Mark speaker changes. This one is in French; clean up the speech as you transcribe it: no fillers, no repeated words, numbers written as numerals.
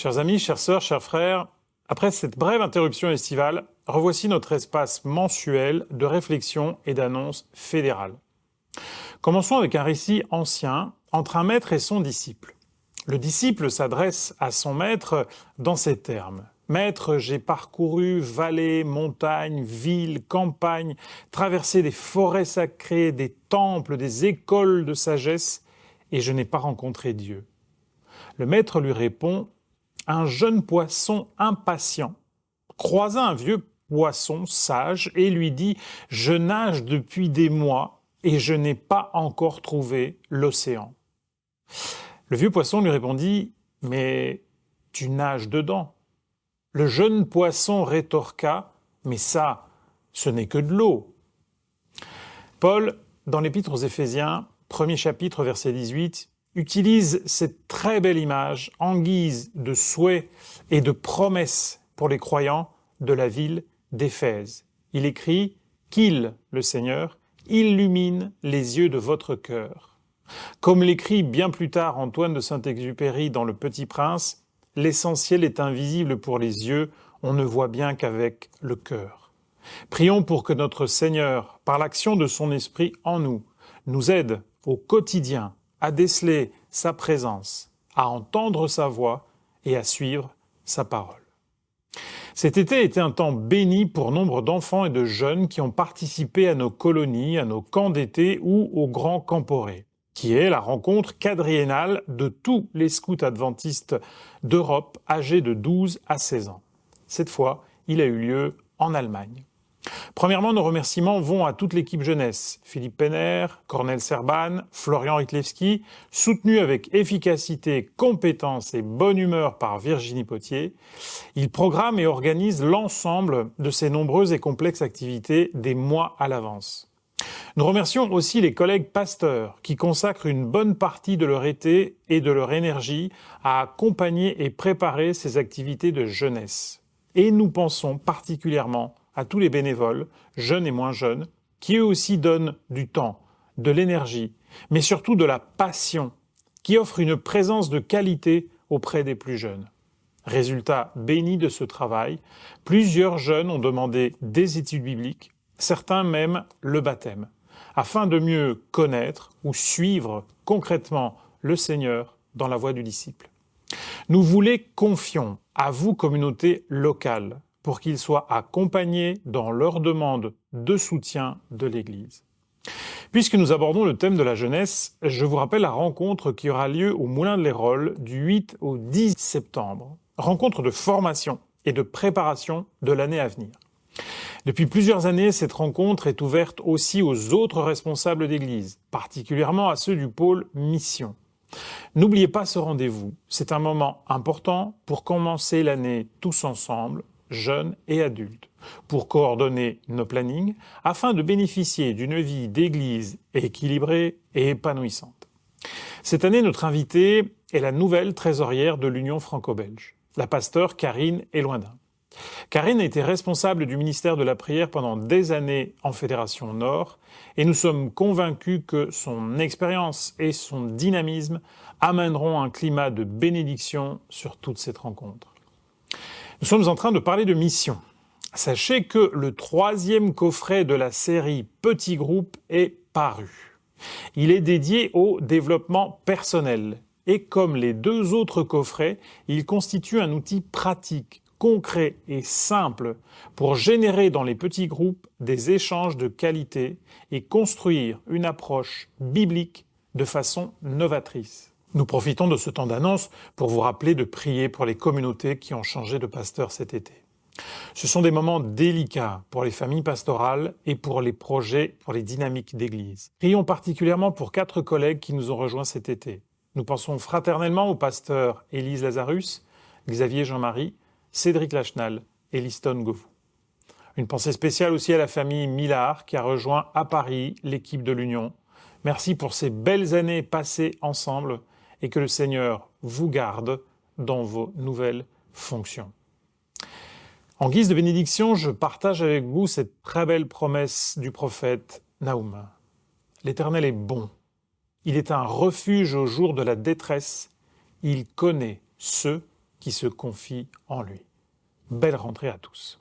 Speaker 1: Chers amis, chères sœurs, chers frères, après cette brève interruption estivale, revoici notre espace mensuel de réflexion et d'annonce fédérale. Commençons avec un récit ancien entre un maître et son disciple. Le disciple s'adresse à son maître dans ces termes. « Maître, j'ai parcouru vallées, montagnes, villes, campagnes, traversé des forêts sacrées, des temples, des écoles de sagesse, et je n'ai pas rencontré Dieu. » Le maître lui répond « Un jeune poisson impatient croisa un vieux poisson sage et lui dit « Je nage depuis des mois et je n'ai pas encore trouvé l'océan. » Le vieux poisson lui répondit « Mais tu nages dedans. » Le jeune poisson rétorqua « Mais ça, ce n'est que de l'eau. » Paul, dans l'Épître aux Éphésiens, 1er chapitre, verset 18, utilise cette très belle image en guise de souhait et de promesse pour les croyants de la ville d'Éphèse. Il écrit « Qu'il, le Seigneur, illumine les yeux de votre cœur. » Comme l'écrit bien plus tard Antoine de Saint-Exupéry dans Le Petit Prince, l'essentiel est invisible pour les yeux, on ne voit bien qu'avec le cœur. Prions pour que notre Seigneur, par l'action de son Esprit en nous, nous aide au quotidien à déceler sa présence, à entendre sa voix et à suivre sa parole. Cet été était un temps béni pour nombre d'enfants et de jeunes qui ont participé à nos colonies, à nos camps d'été ou aux grands camporés, qui est la rencontre quadriennale de tous les scouts adventistes d'Europe âgés de 12 à 16 ans. Cette fois, il a eu lieu en Allemagne. Premièrement, nos remerciements vont à toute l'équipe jeunesse, Philippe Penner, Cornel Serban, Florian Ritlewski, soutenus avec efficacité, compétence et bonne humeur par Virginie Potier. Ils programment et organisent l'ensemble de ces nombreuses et complexes activités des mois à l'avance. Nous remercions aussi les collègues pasteurs qui consacrent une bonne partie de leur été et de leur énergie à accompagner et préparer ces activités de jeunesse. Et nous pensons particulièrement à tous les bénévoles, jeunes et moins jeunes, qui eux aussi donnent du temps, de l'énergie, mais surtout de la passion, qui offrent une présence de qualité auprès des plus jeunes. Résultat béni de ce travail, plusieurs jeunes ont demandé des études bibliques, certains même le baptême, afin de mieux connaître ou suivre concrètement le Seigneur dans la voie du disciple. Nous vous les confions à vous, communauté locale, pour qu'ils soient accompagnés dans leur demande de soutien de l'Église. Puisque nous abordons le thème de la jeunesse, je vous rappelle la rencontre qui aura lieu au Moulin de l'Hérold du 8 au 10 septembre. Rencontre de formation et de préparation de l'année à venir. Depuis plusieurs années, cette rencontre est ouverte aussi aux autres responsables d'Église, particulièrement à ceux du pôle mission. N'oubliez pas ce rendez-vous, c'est un moment important pour commencer l'année tous ensemble, jeunes et adultes, pour coordonner nos plannings afin de bénéficier d'une vie d'église équilibrée et épanouissante. Cette année, notre invitée est la nouvelle trésorière de l'Union franco-belge, la pasteure Karine Eloindin. Karine a été responsable du ministère de la prière pendant des années en Fédération Nord et nous sommes convaincus que son expérience et son dynamisme amèneront un climat de bénédiction sur toute cette rencontre. Nous sommes en train de parler de mission. Sachez que le 3e coffret de la série Petits groupes est paru. Il est dédié au développement personnel et comme les 2 autres coffrets, il constitue un outil pratique, concret et simple pour générer dans les petits groupes des échanges de qualité et construire une approche biblique de façon novatrice. Nous profitons de ce temps d'annonce pour vous rappeler de prier pour les communautés qui ont changé de pasteur cet été. Ce sont des moments délicats pour les familles pastorales et pour les projets, pour les dynamiques d'église. Prions particulièrement pour 4 collègues qui nous ont rejoints cet été. Nous pensons fraternellement aux pasteurs Élise Lazarus, Xavier Jean-Marie, Cédric Lachenal et Liston Govou. Une pensée spéciale aussi à la famille Millard qui a rejoint à Paris l'équipe de l'Union. Merci pour ces belles années passées ensemble et que le Seigneur vous garde dans vos nouvelles fonctions. En guise de bénédiction, je partage avec vous cette très belle promesse du prophète Naoum. L'Éternel est bon. Il est un refuge au jour de la détresse. Il connaît ceux qui se confie en lui. Belle rentrée à tous.